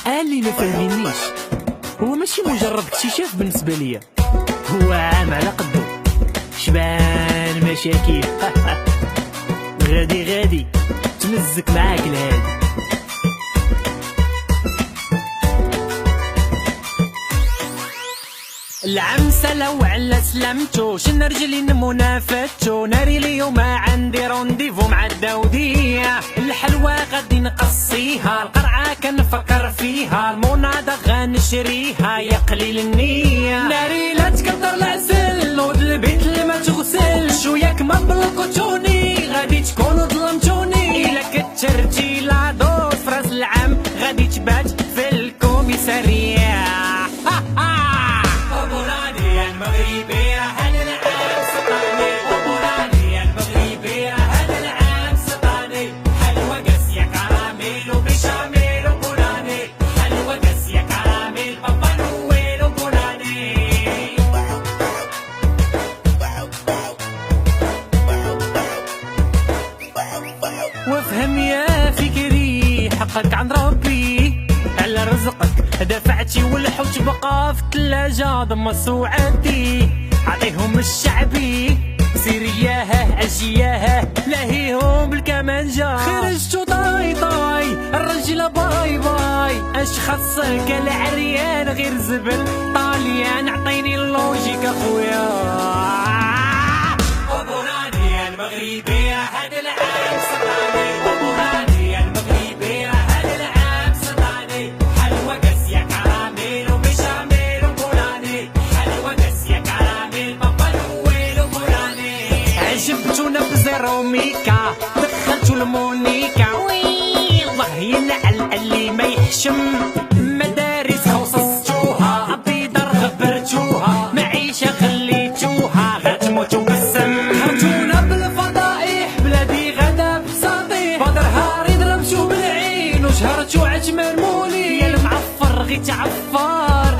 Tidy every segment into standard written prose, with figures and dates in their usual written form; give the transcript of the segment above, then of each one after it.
اللي ما فاهمينيش هو ماشي مجرد اكتشاف بالنسبه ليا، هو عام على قدو شبان مشاكل غادي تمزك معاك الهادي. العم سلاو على سلامتو شن رجلي نمونا فاتو ناري اليوم عندي رونديفو مع الداودية. الحلوى غادي نقصيها، القرعة كنفكر فيها، المناضة غنشريها يا قليل النية. ناري لا تكتر العسل نوض البيت اللي ما تغسلش، وياك ما بلقتوني غادي تكونوا ظلمتوني. إلا كترتي لا دوس فراس العام غادي تبات في الكوميسارية. المغربية هذا العام سطاني، وموراني المغربية هذا العام سطاني. حلوى قاسية كراميل وبشاميل وبولاني، حلوى قاسية كراميل بابا نويل وبولاني. وافهم يا فكري حقك عند ربي على رزقك دفعتي والحوت بقى في الثلاجة ضمص وعدي. عطيهم الشعبي سيرياها اجياها لاهيهم بالكمانجة. خرجتو طاي الرجلة باي اش خاصك العريان غير زبل طاليان. عطيني اللوجيك اخويا. وبوراني المغربية هذا العام سطاني، وبوراني المغربية هذا العام سطاني. حلوى قاسية كراميل وبشاميل وبولاني، حلوى قاسية كراميل بابا نويل وبولاني. عجبتونا بزيرو ميكا دخلتو المونيكا، والله ينعل اللي ما يحشم. مدارس خصصتوها أبيض غبرتوها، معيشة خليتوها غتموتو بالسم. حرتونا بالفضائح بلادي غدا بساطيح، بدرها ريد رمشو بالعين وشهرتو عجمان مولي. يا المعفر غي تعفر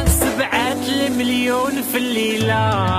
7 المليون في الليلة.